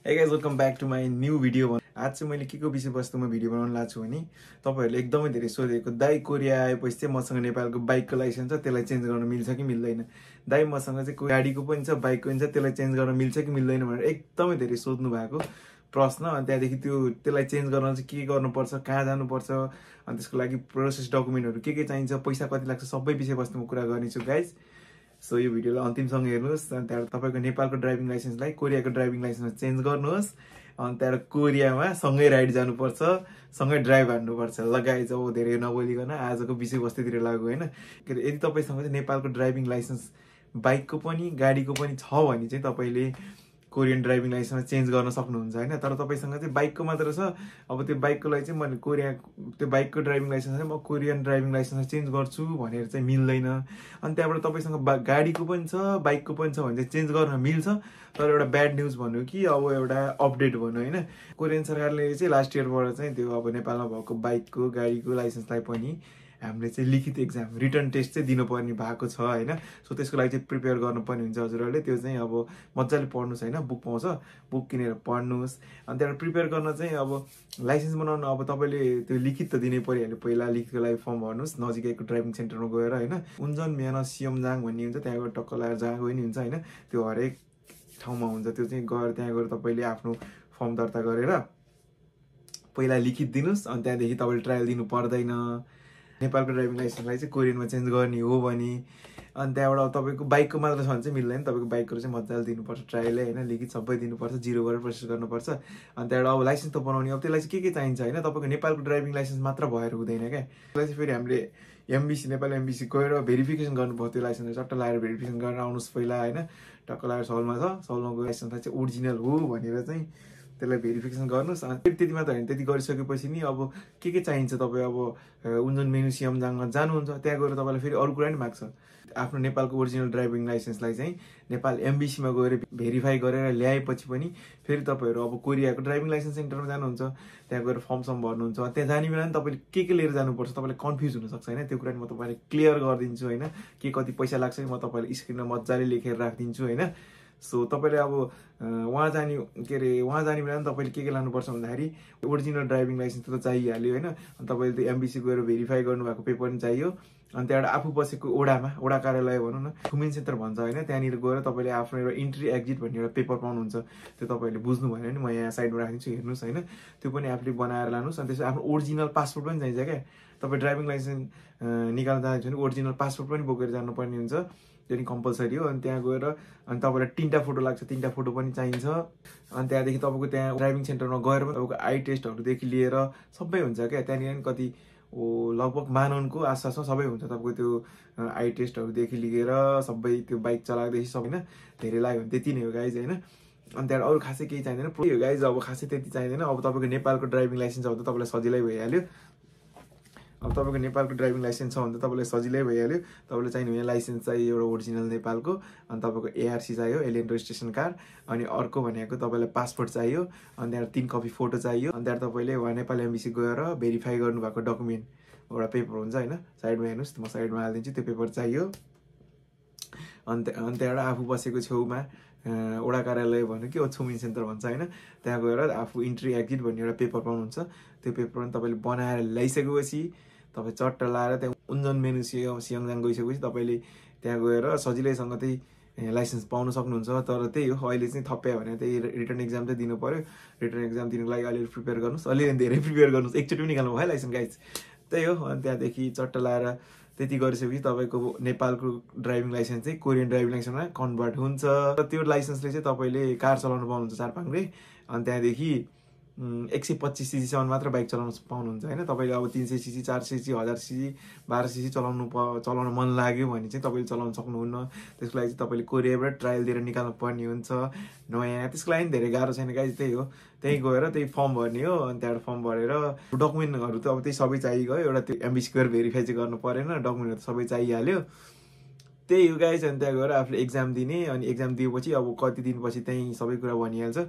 Hey guys, welcome back to my new video. आज चाहिँ मैले के को विषयवस्तुमा भिडियो बनाउन लाग्छु छ भने तपाईहरुले एकदमै धेरै सोधेको दाइ कोरिया आएपछि चाहिँ मसँग नेपालको बाइकको लाइसेन्स छ त्यसलाई चेन्ज गर्न मिल्छ कि मिल्दैन दाइ मसँग चाहिँ गाडीको पनि छ बाइकको पनि छ त्यसलाई चेन्ज गर्न मिल्छ कि मिल्दैन भनेर एकदमै धेरै सोध्नु भएको प्रश्न अनि त्यहाँदेखि त्यसलाई चेन्ज गर्न चाहिँ के गर्नुपर्छ कहाँ जानुपर्छ अनि त्यसको लागि प्रोसेस डकुमेन्टहरु के चाहिन्छ पैसा कति लाग्छ सबै विषयवस्तुमा कुरा गर्नेछु गाइज सो यो भिडियोलाई अन्तिमसम्म हेर्नुस् अनि त्यहाँबाट तपाईको नेपालको ड्राइभिङ लाइसेन्सलाई कोरियाको ड्राइभिङ लाइसेन्समा चेन्ज गर्नुहोस् अनि त्यहाँबाट कोरियामा सँगै राइड जानुपर्छ सँगै ड्राइभ हान्नुपर्छ ल गाइज अब धेरै नबोलिकन आजको विषयवस्तुतिर लागु हैन यदि तपाईसँग चाहिँ नेपालको ड्राइभिङ लाइसेन्स बाइकको पनि गाडीको पनि छ भने चाहिँ तपाईले कोरियन ड्राइभिङ लाइसेन्समा चेन्ज गर्न सक्नुहुन्छ हैन तर तपाईसँग चाहिँ बाइकको मात्र छ अब त्यो बाइकको लागि चाहिँ मैले कोरिया त्यो बाइकको ड्राइभिङ लाइसेन्स चाहिँ म कोरियन ड्राइभिङ लाइसेन्समा चेन्ज गर्छु भनेर चाहिँ मिल्दैन अनि त्यहाँबाट तपाईसँग गाडीको पनि छ बाइकको पनि छ भने चाहिँ चेन्ज गर्न मिल्छ तर एउटा ब्याड न्यूज भन्नु कि अब एउटा अपडेट भन्नु हैन कोरियन सरकारले चाहिँ लास्ट इयरबाट चाहिँ त्यो अब नेपालमा भएको बाइकको गाडीको लाइसेन्सलाई पनि हामीले चाहिँ लिखित एक्जाम रिटर्न टेस्ट चाहिँ दिनुपर्ने भएको छ हैन सो त्यसको लागि चाहिँ प्रिपेयर गर्नुपर्ने हुन्छ हजुरहरुले त्यो चाहिँ अब मज्जाले पढ्नुस् हैन बुक पाउँछ बुक किनेर पढ्नुस् अनि त्यहाँबाट प्रिपेयर गर्न चाहिँ अब लाइसेन्स बनाउन अब तपाईले त्यो लिखित त दिनै परिहाल्यो पहिला लिखितको लागि फर्म भर्नुस् नजिकैको ड्राइभिङ सेन्टरमा गएर हैन उन्जन म्यान सियमजाङ भन्ने हुन्छ त्यहाँबाट टक्क लगाएर जहाँ गए नि हुन्छ हैन त्यो हरेक ठाउँमा हुन्छ त्यो चाहिँ गएर त्यहाँ गएर तपाईले आफ्नो फर्म दर्ता गरेर पहिला लिखित दिनुस् अनि त्यहाँदेखि तपाईले ट्रायल दिनु पर्दैन नेपालको ड्राइभिङ लाइसेन्सलाई चाहिँ कोरियनमा चेन्ज गर्ने हो भने अनि त्यहाँबाट अब तपाईको बाइकको मात्र छ भने चाहिँ मिल्दैन तपाईको बाइकको चाहिँ मज्जाले दिनुपर्छ ट्रायलै हैन लिखित सबै दिनुपर्छ जिरो गरेर प्रोसेस गर्नुपर्छ अनि त्यहाँबाट अब लाइसेन्स त बनाउने अब त्यसलाई चाहिँ के चाहिन्छ हैन तपाईको नेपालको ड्राइभिङ लाइसेन्स मात्र भएर हुँदैन क्या त्यसलाई चाहिँ फेरि हामीले एमबीसी नेपाल एमबीसी गएर भेरिफिकेसन गर्नुपर्छ त्यो लाइसेन्स चट्ट लगाएर भेरिफिकेसन गरेर आउनुस् पहिला हैन टक्क लगाएर सलमा छ सलमा गएर लाइसेन्सलाई चाहिँ ओरिजिनल हो भनेर चाहिँ त्यसलाई भेरिफिकेसन गर्नुस् अनि त्यति मात्र हैन त्यति गरिसकेपछि नि अब के चाहिन्छ तपाई अब उन्जन मेनु सियमजाङमा जानुहुन्छ त्यहाँ गएर तपाईलाई फेरि अरु कुरा नि माग्छ आफ्नो नेपालको ओरिजिनल ड्राइभिङ लाइसेन्सलाई चाहिँ नेपाल एमबीसीमा गएर भेरिफाई गरेर ल्याएपछि पनि फेरि तपाईहरु अब कोरियाको ड्राइभिङ लाइसेन्स सेन्टरमा जानुहुन्छ त्यहाँ गएर फर्म सम भर्नुहुन्छ त्यहाँ जाने बेला नि तपाईले के लिएर जानुपर्छ तपाईलाई कन्फ्युज हुन सक्छ हैन त्यो कुरा म तपाईलाई क्लियर गरिदिन्छु हैन के कति पैसा लाग्छ म तपाईलाई स्क्रिनमा मज्जाले लेखेर राखिदिन्छु हैन सो तपाईले अब वहाँ जाने बेला नि तपाईले के लानुपर्छ भन्दाखेरि ओरिजिनल ड्राइभिङ लाइसेन्स त चाहिहाल्यो हैन अनि तपाईले त्यो एमबीसी गएर भेरिफाई गर्नुभएको पेपर पनि चाहियो अनि त्यहाँबाट आफू बसेको ओडा कार्यालय भनौँ न ह्युमन सेन्टर भन्छ हैन त्यहाँनिर गएर तपाईले आफ्नो एउटा इन्ट्री एक्जिट भन्ने एउटा पेपर पाउनुहुन्छ त्यो तपाईले बुझ्नु भएन नि म यहाँ साइडमा राखिदिन्छु हेर्नुस् हैन त्यो पनि आफूले बनाएर लानुस् अनि त्यसपछि आफ्नो ओरिजिनल पासपोर्ट पनि चाहिन्छ क्या तपाई ड्राइभिङ लाइसेन्स निकाल्न जानुहुन्छ भने ओरिजिनल पासपोर्ट पनि बोकेर जानुपर्ने हुन्छ त्यो नि कम्पलसरी हो अनि त्यहाँ गएर अनि तपाईलाई 3टा फोटो लाग्छ 3टा फोटो पनि चाहिन्छ अनि त्यहाँदेखि तपाईको त्यहाँ ड्राइभिङ सेन्टरमा गएर पनि तपाईको आई टेस्टहरुदेखि लिएर सबै हुन्छ क्या त्यहाँनिर नि कति लगभग माननको आसपासमा सबै हुन्छ तपाईको त्यो आई टेस्टहरुदेखि लिएर सबै त्यो बाइक चलाएदेखि सबै हैन धेरै लाग्यो भने त्यति नै हो गाइज हैन अनि त्यहाँ अरु खासै केही चाहिदैन हो गाइज अब खासै त्यति चाहिदैन अब तपाईको नेपालको ड्राइभिङ लाइसेन्स अब त तपाईलाई सजिलै भइहाल्यो अब तपाईको नेपालको ड्राइभिङ लाइसेन्स छ भने तपाईलाई सजिलै भइहाल्यो तपाईलाई चाहिने भने लाइसेन्स चाहियो एउटा ओरिजिनल नेपालको अनि तपाईको एआरसी चाहियो एलियन रेजिस्ट्रेसन कार्ड अनि अर्को भनेको तपाईलाई पासपोर्ट चाहियो अनि त्यहाँ 3 कपी फोटो चाहियो अनि त्यहाँ तपाईले नेपाल एमबीसी गएर भेरिफाई गर्नुभएको डकुमेन्ट एउटा पेपर हुन्छ हैन साइडमा हेर्नुस् म साइडमा हाल्दिन्छु त्यो पेपर चाहियो अनि त्यहाँबाट आफू बसेको छेउमा ओडा कार्यालय भन्नु कि ह्युमन सेन्टर भन्छ हैन त्यहाँ गएर आफू इन्ट्री एक्जिट भन्ने एउटा पेपर पाउनुहुन्छ त्यो पेपर पनि तपाईले बनाएर ल्याइसकेपछि तपाई चट्ट लाएर त्यहाँ उन्जन मेनु सियमजाङ गइसकेपछि तपाईले त्यहाँ गएर सजिलैसँग त्यही लाइसेन्स पाउन सक्नुहुन्छ तर त्यही हो अहिले चाहिँ थप्या भने त्यही रिटर्न एक्जाम चाहिँ दिनु पर्यो रिटर्न एक्जाम दिनको लागि अलि प्रिपेयर गर्नुस् अलि धेरै प्रिपेयर गर्नुस् एकचोटि पनि निकाल्नु भयो लाइसेन्स गाइज त्यही हो अनि त्यहाँदेखि चट्ट लाएर त्यति गरिसकेपछि तपाईको नेपालको ड्राइभिङ लाइसेन्स चाहिँ कोरियन ड्राइभिङ लाइसेन्समा कन्भर्ट हुन्छ र त्यो लाइसेन्सले चाहिँ तपाईले कार चलाउन पाउनुहुन्छ 4 पाङ्ग्रे अनि त्यहाँदेखि 125 सीसी सम्म मात्र बाइक चलाउन पाउनुहुन्छ हैन तपाईले अब 300 सीसी 400 सीसी 1000 सीसी 12 सीसी चलाउन मन लाग्यो भने चाहिँ तपाईले चलाउन सक्नुहुन्न त्यसको लागि चाहिँ तपाईले कोरियाबाट ट्रायल दिएर निकाल्नु पर्ने हुन्छ नयाँ त्यसको लागि धेरै गाह्रो छैन गाइस त्यही हो त्यही गएर त्यही फर्म भर्ने हो अनि त्यहाँबाट फर्म भरेर डकुमेन्टहरु त अब त्यही सबै चाहियो एउटा त्यो एमबीसी गएर भेरिफाई चाहिँ गर्नु परेन डकुमेन्टहरु त सबै चाहिहाल्यो त्यही हो गाइस अनि त्यहाँ गएर आफूले एक्जाम दिने अनि एक्जाम दिएपछि अब कति दिनपछि त्यही सबै कुरा भनिहाल्छ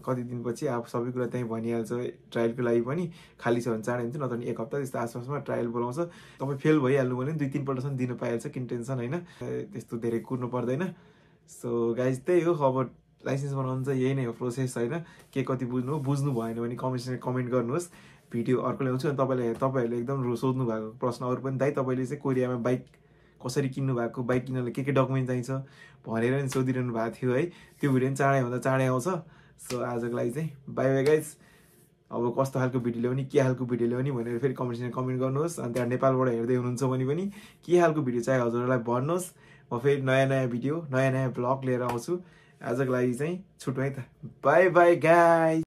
कति दिनपछि अब सबै कुरा त्यही भनिहाल्छ ट्रायलको लागि पनि खाली छ भने चाँडै हुन्छ नत्र नि 1 हप्ता त्यस्तो आसपासमा ट्रायल बोलाउँछ तपाई फेल भइहाल्नु भने 2-3 पल्टसम्म दिन पाइहाल्छ किन टेन्सन हैन त्यस्तो धेरै कुर्नु पर्दैन सो गाइज त्यही हो अब लाइसेन्स बनाउनु चाहिँ यही नै हो प्रोसेस होइन। के कति बुझ्नु भएन भने कमेन्ट गर्नुहोस्, भिडियो अर्को ल्याउँछु। अनि तपाईँहरूले एकदम सोध्नु भएको प्रश्न अरू पनि, दाइ तपाईँले चाहिँ कोरियामा बाइक कसरी किन्नु भएको, बाइक किन्नलाई के डकुमेन्ट चाहिन्छ भनेर नि सोधिरहनु भएको थियो है। त्यो भिडियो पनि चाँडैभन्दा चाँडै आउँछ। सो आजको लागि चाहिँ बाई बाई गाइज। अब कस्तो खालको भिडियो ल्याउने, के खालको भिडियो ल्याउने भनेर फेरि कमेन्ट गर्नुहोस्। अनि त्यहाँ नेपालबाट हेर्दै हुनुहुन्छ भने पनि के खालको भिडियो चाहियो हजुरहरूलाई भन्नुहोस्। म फेरि नयाँ भिडियो नयाँ ब्लग लिएर आउँछु। आजको लागि चाहिँ छुट्टै त, बाई बाई गाइज।